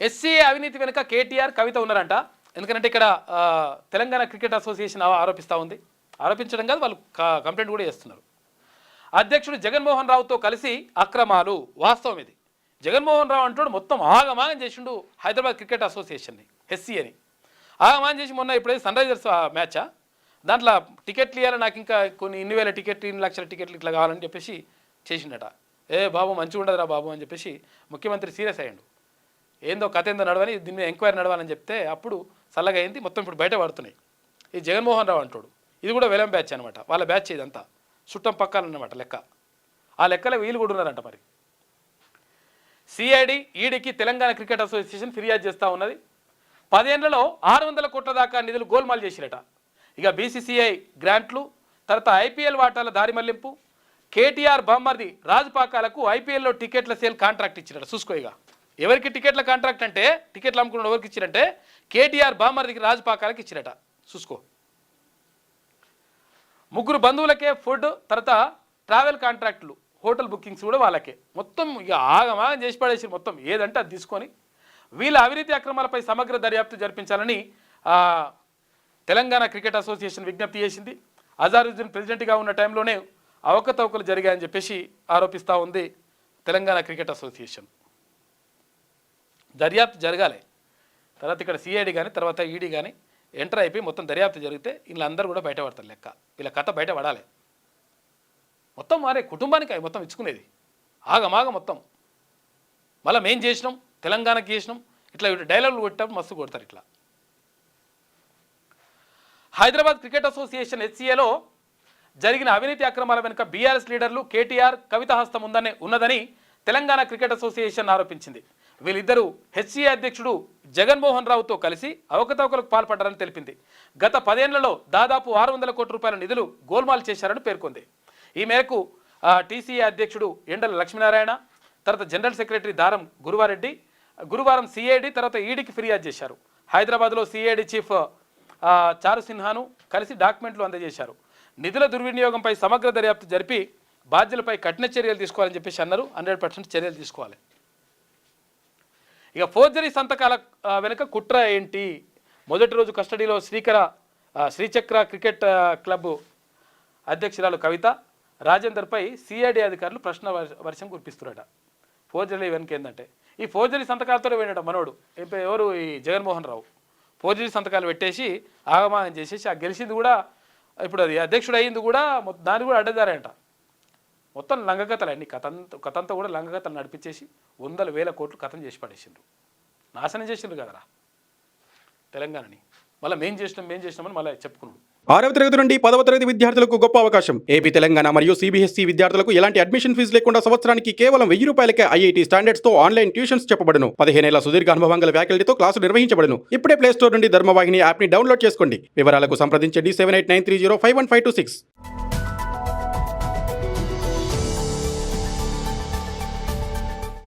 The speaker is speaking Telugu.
ఎస్సీఏ అవినీతి వెనుక కేటీఆర్ కవిత ఉన్నారంట. ఎందుకంటే ఇక్కడ తెలంగాణ క్రికెట్ అసోసియేషన్ ఆరోపిస్తూ ఉంది. ఆరోపించడం కాదు, వాళ్ళు కంప్లైంట్ కూడా చేస్తున్నారు. అధ్యక్షుడు జగన్మోహన్ రావుతో కలిసి అక్రమాలు, వాస్తవం ఇది. జగన్మోహన్ రావు అంటాడు మొత్తం ఆగమాగం చేసిండు హైదరాబాద్ క్రికెట్ అసోసియేషన్ని, ఎస్సీఏని ఆగమాగం చేసి. మొన్న ఇప్పుడైతే సన్ రైజర్స్ మ్యాచా, దాంట్లో టికెట్లు ఇవ్వాలి, నాకు ఇంకా కొన్ని ఇన్ని వేల టికెట్లు, 2 లక్షల టికెట్లు ఇట్లా కావాలని చెప్పేసి చేసిండట. బాబు మంచిగా ఉండదురా బాబు అని చెప్పేసి ముఖ్యమంత్రి సీరియస్ అయ్యాడు. ఏందో కథ ఏందో నడవని, దీని మీద ఎంక్వైరీ నడవాలని చెప్తే అప్పుడు చల్లగా అయింది. మొత్తం ఇప్పుడు బయట పడుతున్నాయి. ఈ జగన్మోహన్ రావు అంటాడు ఇది కూడా వెలం బ్యాచ్ అనమాట, వాళ్ళ బ్యాచ్ ఇదంతా చుట్టం పక్కాలన్నమాట లెక్క. ఆ లెక్కలో వీళ్ళు కూడా ఉన్నారంట. మరి సిఐడి ఈడీకి తెలంగాణ క్రికెట్ అసోసియేషన్ ఫిర్యాదు చేస్తూ ఉన్నది. 10 ఏళ్లలో 600 కోట్ల దాకా నిధులు గోల్మాల్ చేసిరట. ఇక బీసీసీఐ గ్రాంట్లు, తర్వాత ఐపీఎల్ వాటాల దారి మళ్లింపు, కేటీఆర్ బామ్మర్ది రాజపాకాలకు ఐపీఎల్లో టికెట్ల సేల్ కాంట్రాక్ట్ ఇచ్చిరట. చూసుకో, ఇక ఎవరికి టికెట్ల కాంట్రాక్ట్ అంటే, టికెట్లు అమ్ముకున్న ఎవరికి ఇచ్చిరంటే కేటీఆర్ బామ్మర్దికి రాజపాకాలకు ఇచ్చిరట. చూసుకో, 3 బంధువులకే ఫుడ్, తర్వాత ట్రావెల్ కాంట్రాక్టులు, హోటల్ బుకింగ్స్ కూడా వాళ్ళకే. మొత్తం ఇక ఆగమాగం చేసి పడేసి మొత్తం ఏదంటే అది తీసుకొని వీళ్ళ అవినీతి అక్రమాలపై సమగ్ర దర్యాప్తు జరిపించాలని తెలంగాణ క్రికెట్ అసోసియేషన్ విజ్ఞప్తి చేసింది. అజారుద్దీన్ ప్రెసిడెంట్గా ఉన్న టైంలోనే అవకతవకలు జరిగాయని చెప్పేసి ఆరోపిస్తూ ఉంది తెలంగాణ క్రికెట్ అసోసియేషన్. దర్యాప్తు జరగాలి. తర్వాత ఇక్కడ సిఐడి కానీ తర్వాత ఈడీ కానీ ఎంటర్ అయిపోయి మొత్తం దర్యాప్తు జరిగితే వీళ్ళందరూ కూడా బయటపడతారు. లెక్క వీళ్ళ కథ బయటపడాలి. మొత్తం మారే కుటుంబానికి మొత్తం ఇచ్చుకునేది ఆగమాగ మొత్తం. మళ్ళీ మేం చేసినాం, తెలంగాణకి చేసినాం, ఇట్లా డైలాగులు కొట్టినప్పుడు మస్తు కొడతారు. ఇట్లా హైదరాబాద్ క్రికెట్ అసోసియేషన్ హెచ్సిఏలో జరిగిన అవినీతి అక్రమాల వెనుక బీఆర్ఎస్ లీడర్లు కేటీఆర్, కవిత హస్తం ఉన్నదని తెలంగాణ క్రికెట్ అసోసియేషన్ ఆరోపించింది. వీళ్ళిద్దరూ హెచ్సిఏ అధ్యక్షుడు జగన్మోహన్ రావుతో కలిసి అవకతవకలకు పాల్పడ్డారని తెలిపింది. గత 10 ఏళ్లలో దాదాపు 600 కోట్ల రూపాయల నిధులు గోల్మాల్ చేశారని పేర్కొంది. ఈ మేరకు టీసీఏ అధ్యక్షుడు ఎండల లక్ష్మీనారాయణ, తర్వాత జనరల్ సెక్రటరీ దారం గురువారెడ్డి గురువారం సిఐడి తర్వాత ఈడీకి ఫిర్యాదు చేశారు. హైదరాబాద్లో సిఐడి చీఫ్ చారు సిన్హాను కలిసి డాక్యుమెంట్లు అందజేశారు. నిధుల దుర్వినియోగంపై సమగ్ర దర్యాప్తు జరిపి బాధ్యులపై కఠిన చర్యలు తీసుకోవాలని చెప్పేసి అన్నారు. 100% చర్యలు తీసుకోవాలి. ఇక ఫోర్జరీ సంతకాల వెనుక కుట్ర ఏంటి? మొదటి రోజు కస్టడీలో శ్రీచక్ర క్రికెట్ క్లబ్ అధ్యక్షురాలు కవిత, రాజేందర్పై సిఐడి అధికారులు ప్రశ్న వర్షం కురిపిస్తున్నారట. ఫోర్జరీ వెనుక ఏంటంటే ఈ ఫోర్జరీ సంతకాలతో వెళ్ళాడు మనోడు, ఎవరు ఈ జగన్మోహన్ రావు. ఫోర్జరీ సంతకాలు పెట్టేసి ఆగమాగం చేసేసి ఆ గెలిచింది కూడా, ఇప్పుడు అది అధ్యక్షుడు అయ్యింది కూడా, దాన్ని కూడా అడ్డదారంట. మొత్తం లంగకథలు అన్ని కథంతా కూడా లంగకథలు నడిపించేసి 100,000 కోట్లు కథం చేసి పడేసిండ్రు. నాశనం చేసిండ్రు కదరా తెలంగాణని. మళ్ళీ మేం చేసినామని మళ్ళీ చెప్పుకున్నాడు. 6వ తరగతి నుండి 10వ తరగతి విద్యార్థులకు గొప్ప అవకాశం. ఏపీ, తెలంగాణ మరియు సిబిఎస్ఈ విద్యార్థులకు ఎలాంటి అడ్మిషన్ ఫీజు లేకుండా సంవత్సరానికి కేవలం 1000 రూపాయలకే ఐఐటీ స్టాండర్డ్స్ తో ఆన్లైన్ ట్యూషన్స్ చెప్పబడును. 15 ఏళ్ల సుదీర్ఘ అనుభవం గల ఫ్యాకల్టీతో క్లాసు నిర్వహించబడును. ఇప్పుడే ప్లే స్టోర్ నుండి ధర్మవాహిని యాప్ ని డౌన్లోడ్ చేసుకోండి. వివరాలకు సంప్రదించండి 7893051526.